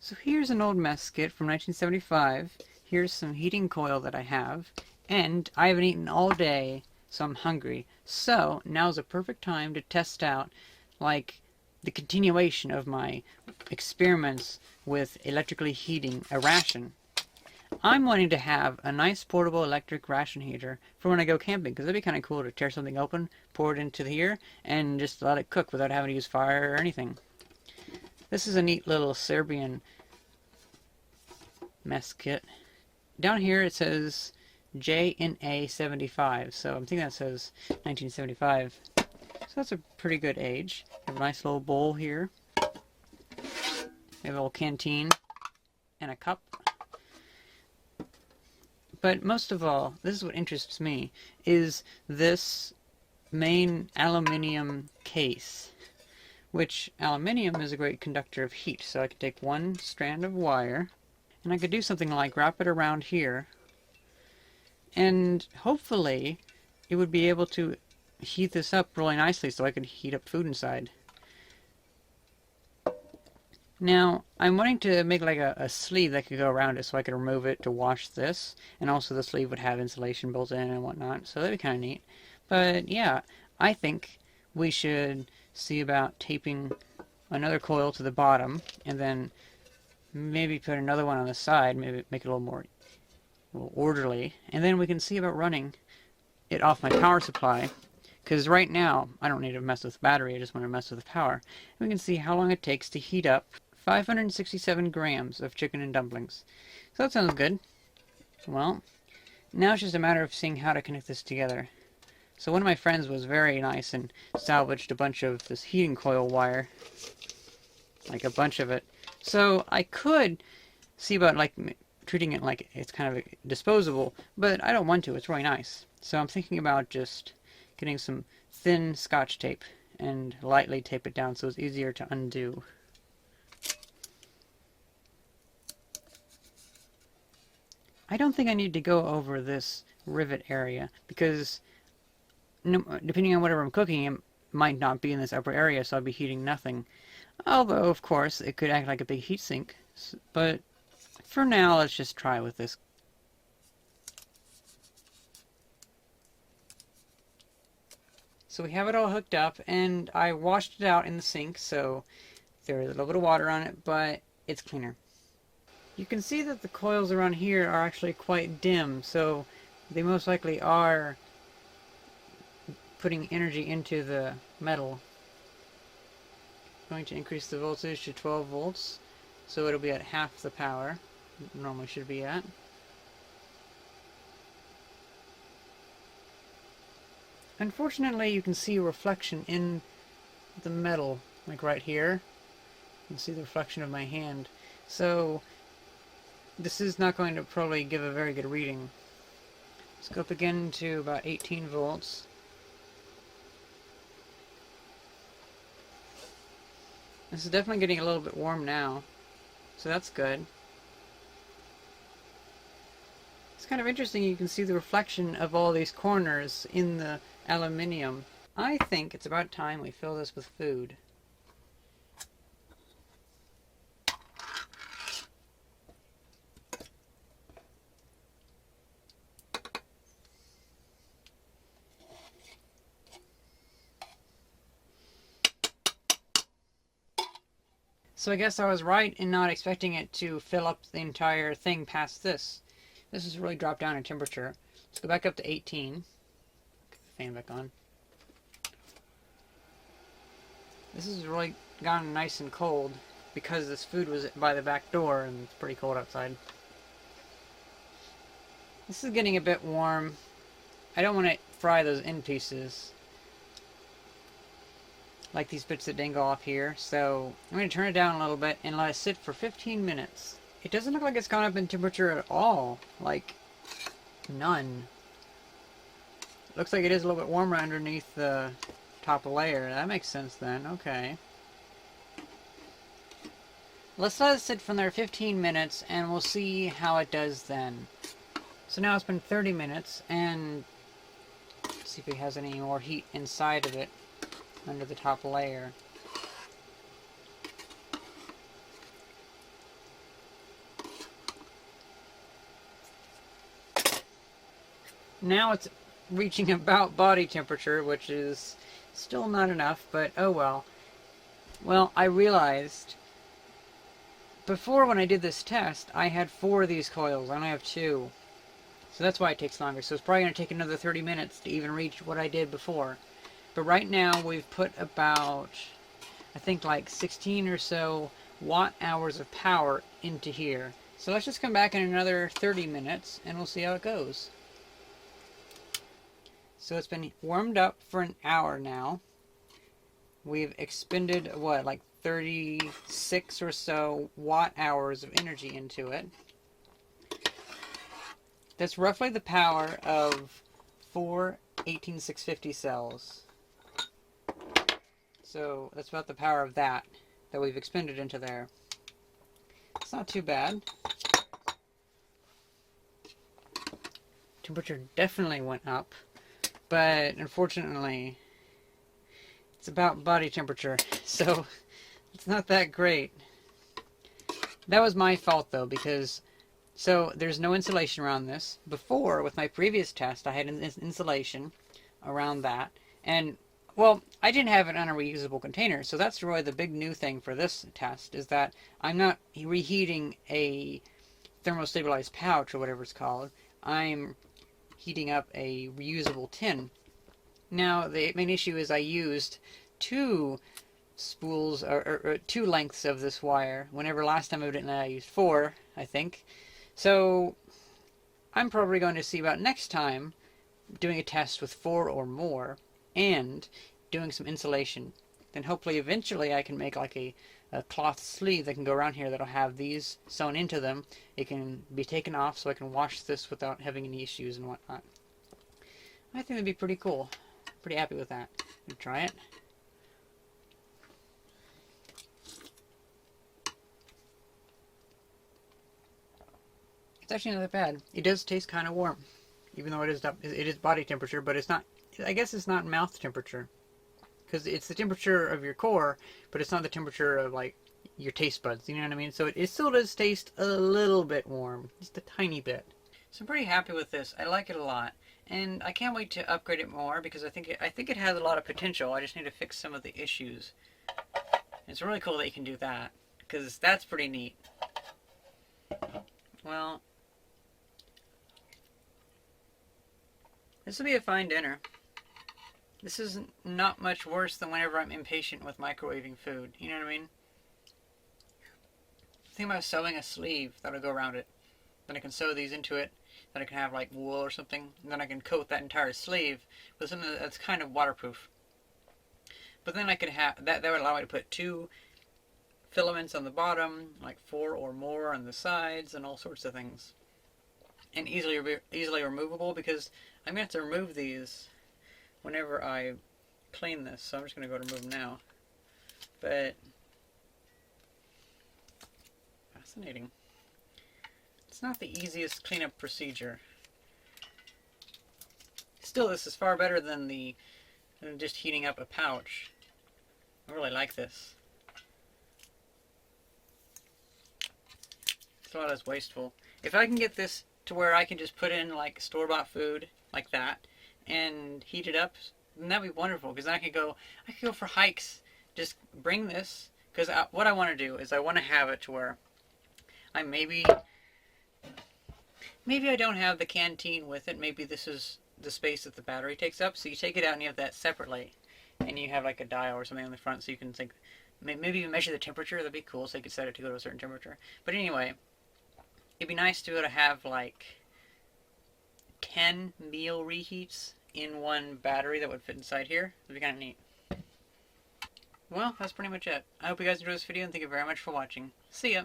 So here's an old mess kit from 1975. Here's some heating coil that I have. And I haven't eaten all day, so I'm hungry. So now's a perfect time to test out, like, the continuation of my experiments with electrically heating a ration. I'm wanting to have a nice portable electric ration heater for when I go camping, because it'd be kind of cool to tear something open, pour it into here, and just let it cook without having to use fire or anything. This is a neat little Serbian mess kit. Down here it says JNA 75, so I'm thinking that says 1975. So that's a pretty good age. We have a nice little bowl here. We have a little canteen and a cup. But most of all, this is what interests me, is this main aluminium case. Which aluminium is a great conductor of heat, so I could take one strand of wire and I could do something like wrap it around here, and hopefully it would be able to heat this up really nicely so I could heat up food inside. Now, I'm wanting to make like a sleeve that could go around it so I could remove it to wash this, and also the sleeve would have insulation built in and whatnot, so that'd be kind of neat. But yeah, I think we should see about taping another coil to the bottom, and then maybe put another one on the side, maybe make it a little orderly, and then we can see about running it off my power supply, because right now I don't need to mess with the battery, I just want to mess with the power. And we can see how long it takes to heat up 567 grams of chicken and dumplings. So that sounds good. Well, now it's just a matter of seeing how to connect this together. So one of my friends was very nice and salvaged a bunch of this heating coil wire. Like a bunch of it. So I could see about like treating it like it's kind of disposable, but I don't want to. It's really nice. So I'm thinking about just getting some thin Scotch tape and lightly tape it down so it's easier to undo. I don't think I need to go over this rivet area because depending on whatever I'm cooking, it might not be in this upper area, so I'll be heating nothing. Although, of course, it could act like a big heat sink. But for now, let's just try with this. So we have it all hooked up, and I washed it out in the sink, so there's a little bit of water on it, but it's cleaner. You can see that the coils around here are actually quite dim, so they most likely are putting energy into the metal. I'm going to increase the voltage to 12 volts, so it'll be at half the power it normally should be at. Unfortunately, you can see a reflection in the metal, like right here. You can see the reflection of my hand. So this is not going to probably give a very good reading. Let's go up again to about 18 volts. This is definitely getting a little bit warm now, so that's good. It's kind of interesting, you can see the reflection of all these corners in the aluminium. I think it's about time we fill this with food. So I guess I was right in not expecting it to fill up the entire thing past this. This has really dropped down in temperature. Let's go back up to 18. Get the fan back on. This has really gotten nice and cold because this food was by the back door and it's pretty cold outside. This is getting a bit warm. I don't want to fry those end pieces, like these bits that dangle off here, so I'm going to turn it down a little bit and let it sit for 15 minutes. It doesn't look like it's gone up in temperature at all, like none. It looks like it is a little bit warmer underneath the top layer. That makes sense then, okay. Let's let it sit from there 15 minutes and we'll see how it does then. So now it's been 30 minutes and let's see if it has any more heat inside of it. Under the top layer. Now it's reaching about body temperature, which is still not enough, but oh well. Well, I realized before when I did this test, I had 4 of these coils. I only have 2. So that's why it takes longer. So it's probably going to take another 30 minutes to even reach what I did before. But right now we've put about, I think like 16 or so watt hours of power into here. So let's just come back in another 30 minutes and we'll see how it goes. So it's been warmed up for an hour now. We've expended, what, like 36 or so watt hours of energy into it. That's roughly the power of 4 18650 cells. So that's about the power of that we've expended into there. It's not too bad. Temperature definitely went up, but unfortunately it's about body temperature, so it's not that great. That was my fault though, because so there's no insulation around this. Before, with my previous test, I had an insulation around that, and well, I didn't have it on a reusable container, so that's really the big new thing for this test, is that I'm not reheating a thermostabilized pouch or whatever it's called. I'm heating up a reusable tin. Now, the main issue is I used 2 spools, or 2 lengths of this wire. Whenever last time I did it, I used 4, I think. So, I'm probably going to see about next time doing a test with 4 or more, and doing some insulation. Then hopefully eventually I can make like a cloth sleeve that can go around here that'll have these sewn into them. It can be taken off so I can wash this without having any issues and whatnot. I think that'd be pretty cool. Pretty happy with that. Gonna try it. It's actually not that bad. It does taste kind of warm, even though it is body temperature, but it's not. I guess it's not mouth temperature, because it's the temperature of your core, but it's not the temperature of like your taste buds. You know what I mean? So it still does taste a little bit warm, just a tiny bit. So I'm pretty happy with this. I like it a lot, and I can't wait to upgrade it more because I think it has a lot of potential. I just need to fix some of the issues. It's really cool that you can do that, because that's pretty neat. Well, this will be a fine dinner. This is not much worse than whenever I'm impatient with microwaving food. You know what I mean? Think about sewing a sleeve that'll go around it. Then I can sew these into it. Then I can have like wool or something. And then I can coat that entire sleeve with something that's kind of waterproof. But then I could have that would allow me to put 2 filaments on the bottom, like 4 or more on the sides, and all sorts of things. And easily removable, because I'm going to have to remove these whenever I clean this. So I'm just going to go to remove them now. But fascinating. It's not the easiest cleanup procedure. Still, this is far better than just heating up a pouch. I really like this. It's a lot less wasteful. If I can get this to where I can just put in like store-bought food like that and heat it up, then that'd be wonderful, because then I could go for hikes. Just bring this, because what I want to do is I want to have it to where I maybe I don't have the canteen with it. Maybe this is the space that the battery takes up. So you take it out and you have that separately, and you have like a dial or something on the front, so you can think maybe even measure the temperature. That'd be cool. So you could set it to go to a certain temperature. But anyway, it'd be nice to have like 10 meal reheats in one battery that would fit inside here. That'd be kind of neat. Well, that's pretty much it. I hope you guys enjoyed this video, and thank you very much for watching. See ya!